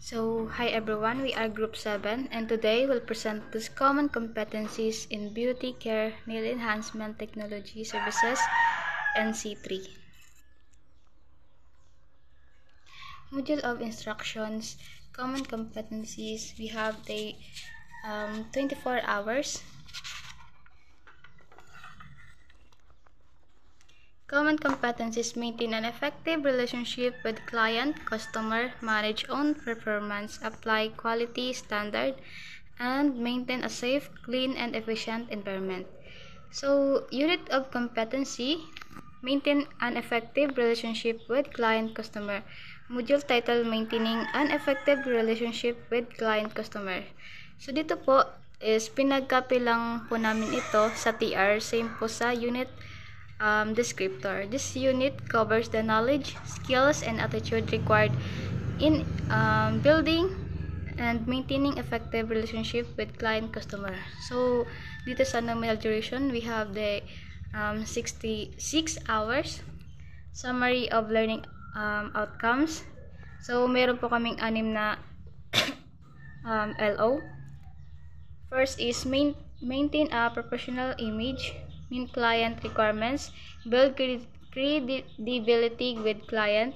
So, hi everyone, we are Group 7 and today we'll present these common competencies in Beauty Care Nail Enhancement Technology Services NC3. Module of Instructions, Common Competencies, we have the 24 hours. Common competencies: maintain an effective relationship with client, customer, manage own performance, apply quality standard, and maintain a safe, clean, and efficient environment. So, unit of competency: maintain an effective relationship with client, customer. Module title: maintaining an effective relationship with client, customer. So, dito po is pinag-copy lang po namin ito sa TR, same po sa unit descriptor. This unit covers the knowledge, skills, and attitude required in building and maintaining effective relationship with client customer. So, dito sa nominal duration, we have the 66 hours. Summary of learning outcomes. So, meron po kaming 6 na LO. First is maintain a professional image, meet client requirements, build credibility with client,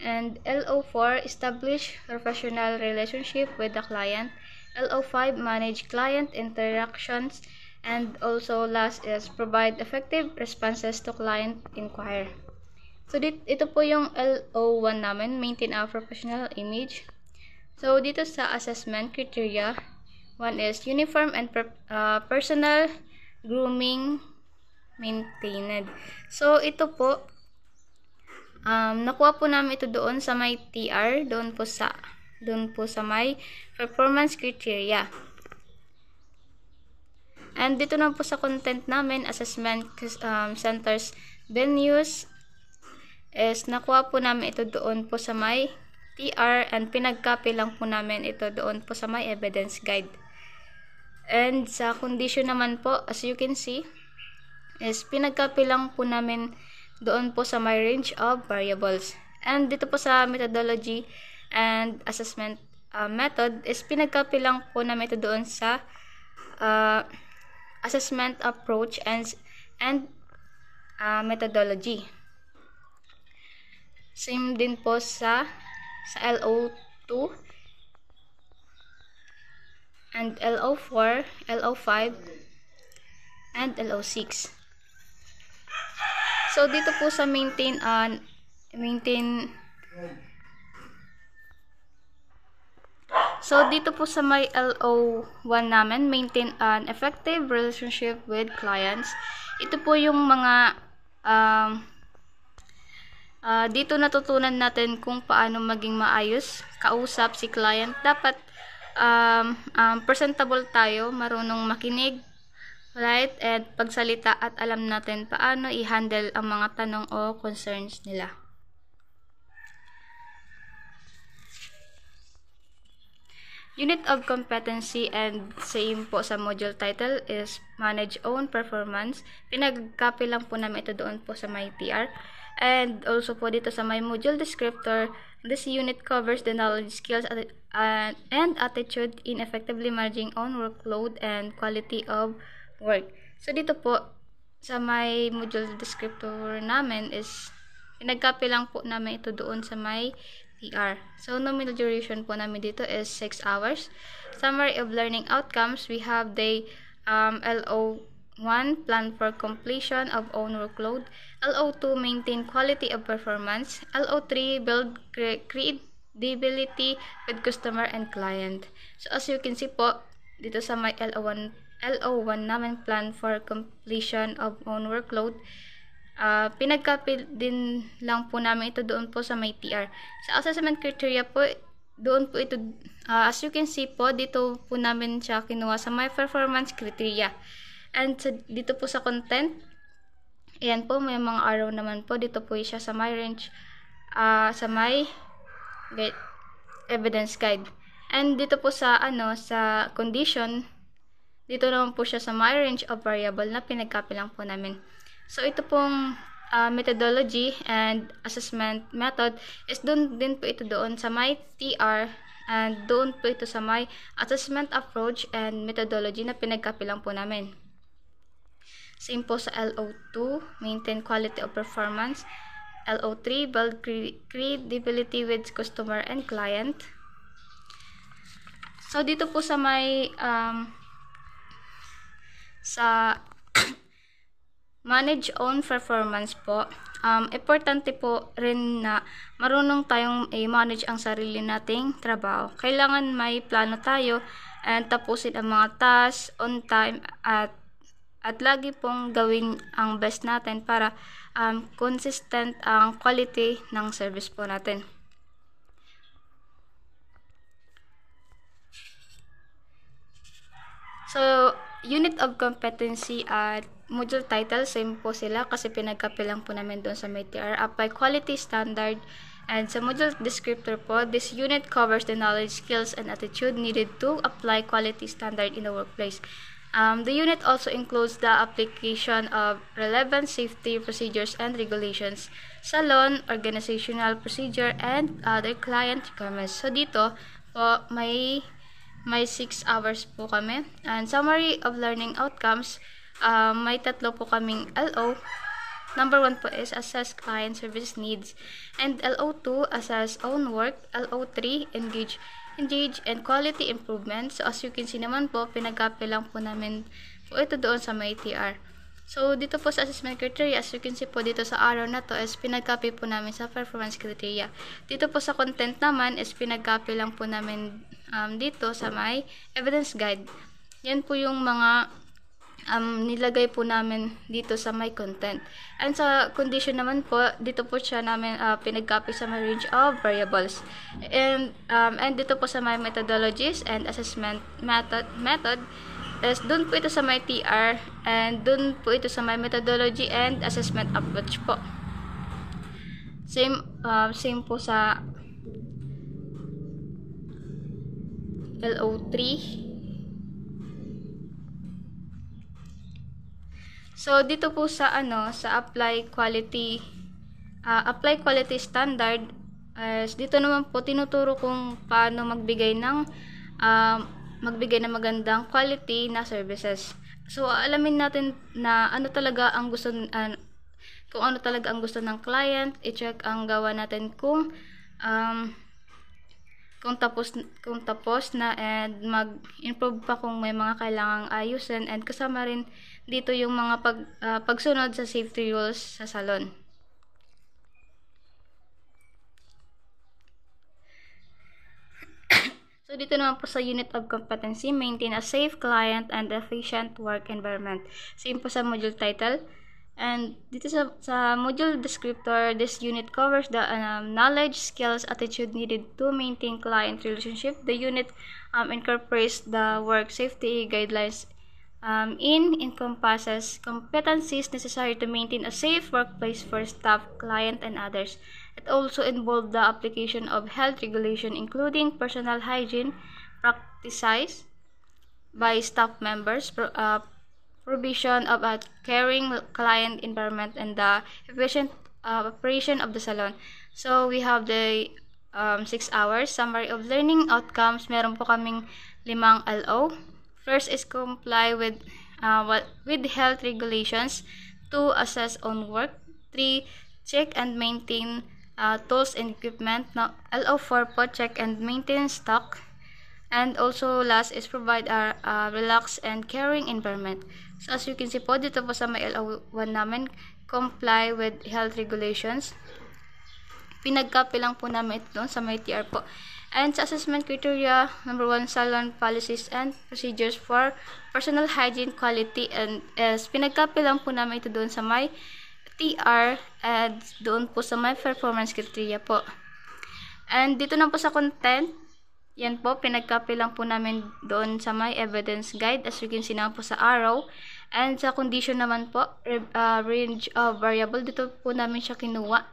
and LO4, establish professional relationship with the client. LO5, manage client interactions, and also last is provide effective responses to client inquiry. So ito po yung LO1 namin, maintain a professional image. So dito sa assessment criteria, one is uniform and personal grooming maintained. So, ito po, nakuha po namin ito doon sa may TR, doon po sa may performance criteria. And dito na po sa content namin, assessment centers, venues, is nakuha po namin ito doon po sa may TR and pinag-copy lang po namin ito doon po sa may evidence guide. And sa condition naman po, as you can see, is pinag-copy lang po namin doon po sa my range of variables. And dito po sa methodology and assessment method is pinag-copy lang po namin ito doon sa assessment approach and methodology. Same din po sa LO2 and LO4, LO5 and LO6. So, dito po sa So, dito po sa may LO1 namin, maintain an effective relationship with clients. Ito po yung mga dito natutunan natin kung paano maging maayos, kausap si client. Dapat presentable tayo, marunong makinig, right, at pagsalita at alam natin paano i-handle ang mga tanong o concerns nila. Unit of competency and same po sa module title is manage own performance. Pinag-copy lang po namin ito doon po sa my TR. And also po dito sa my module descriptor, this unit covers the knowledge, skills, and attitude in effectively managing own workload and quality of work. So, dito po, sa may module descriptor namin is, pinag-copy lang po namin ito doon sa may TR. So, nominal duration po namin dito is 6 hours. Summary of learning outcomes, we have the LO1, plan for completion of own workload. LO2, maintain quality of performance. LO3, build credibility with customer and client. So, as you can see po, dito sa may LO1 namin, plan for completion of own workload. Pinag-copy din lang po namin ito doon po sa may TR. Sa assessment criteria po, doon po ito, as you can see po, dito po namin siya kinuha sa my performance criteria. And dito po sa content, ayan po, may mga arrow naman po. Dito po siya sa my range, sa my evidence guide. And dito po sa sa condition, dito naman po siya sa my range of variable na pinag-copy lang po namin. So, ito pong methodology and assessment method is doon din po ito doon sa may TR, and doon po ito sa may assessment approach and methodology na pinagkapilang po namin. Same po sa LO2, maintain quality of performance. LO3, build credibility with customer and client. So dito po sa may sa manage own performance po, importante po rin na marunong tayong i-manage ang sarili nating trabaho. Kailangan may plano tayo and tapusin ang mga tasks on time at lagi pong gawin ang best natin para consistent ang quality ng service po natin. So, unit of competency at module title, same po sila kasi pinagkapilang po namin doon sa MTR. Apply quality standard. And sa module descriptor po, this unit covers the knowledge, skills, and attitude needed to apply quality standard in the workplace. The unit also includes the application of relevant safety procedures and regulations, salon, organizational procedure, and other client requirements. So dito po may 6 hours po kami. And summary of learning outcomes, may 3 po kaming LO. Number 1 po is assess client service needs, and LO2 assess own work, LO3 engage and quality improvement. So as you can see naman po, pinag-copy lang po namin po ito doon sa may TR. So dito po sa assessment criteria, as you can see po dito sa araw na to is pinag-copy po namin sa performance criteria. Dito po sa content naman is pinag-copy lang po namin dito sa may evidence guide. Yan po yung mga nilagay po namin dito sa my content. And sa condition naman po, dito po siya namin pinag-copy sa my range of variables. And dito po sa my methodologies and assessment method is dun po ito sa my TR, and dun po ito sa my methodology and assessment approach po. Same po sa LO3. So dito po sa sa apply quality standard, dito naman po tinuturo kung paano magbigay ng magandang quality na services. So alamin natin na ano talaga ang gusto kung ano talaga ang gusto ng client, i-check ang gawa natin kung tapos na, and mag-improve pa kung may mga kailangang ayusin, and kasama rin dito yung mga pagsunod sa safety rules sa salon. So dito naman po sa unit of competency, maintain a safe client and efficient work environment. Same po sa module title. And dito sa module descriptor, this unit covers the knowledge, skills, attitude needed to maintain client relationship. The unit incorporates the work safety guidelines encompasses competencies necessary to maintain a safe workplace for staff, client, and others. It also involved the application of health regulation, including personal hygiene practices by staff members, provision of a caring client environment, and the efficient operation of the salon. So we have the 6 hours summary of learning outcomes. Meron po kaming 5 LO. First is comply with health regulations. 2, assess own work. 3, check and maintain tools and equipment. Now LO4 po, check and maintain stock. And also last is provide a relaxed and caring environment. So as you can see po, dito po sa may LO1 namin, comply with health regulations. Pinag-copy lang po namin ito sa may TR po. And sa assessment criteria, number 1, salon policies and procedures for personal hygiene quality, and pinag-copy lang po namin ito doon sa may TR and doon po sa may performance criteria po. And dito na po sa content, yan po, pinag-copy lang po namin doon sa may evidence guide, as you can see naman po sa arrow. And sa condition naman po, range of variable, dito po namin siya kinuha.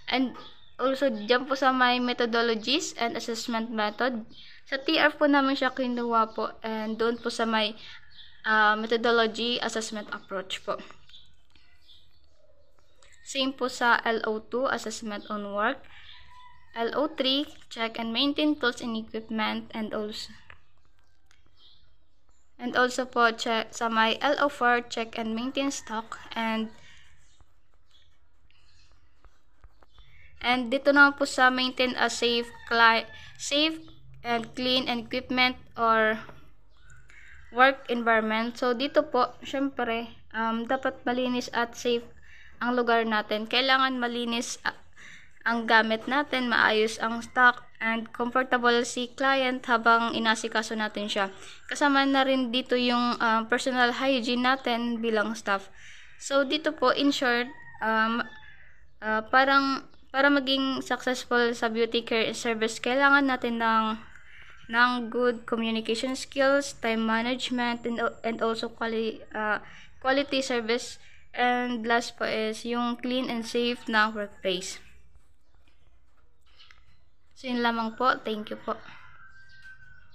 And also, dyan po sa may methodologies and assessment method, sa TR po namin siya kinuha po, and doon po sa may methodology assessment approach po. Same po sa LO2, assessment on work. LO3, check and maintain tools and equipment, and also po check sa my LO4, check and maintain stock, and dito naman po sa maintain a safe and clean equipment or work environment. So dito po, syempre, dapat malinis at safe ang lugar natin. Kailangan malinis ang gamit natin, maayos ang stock, and comfortable si client habang inasikaso natin siya. Kasama na rin dito yung personal hygiene natin bilang staff. So dito po, in short, para maging successful sa beauty care service, kailangan natin ng good communication skills, time management, and also quality service. And last po is yung clean and safe na workplace. So yun lamang po. Thank you po.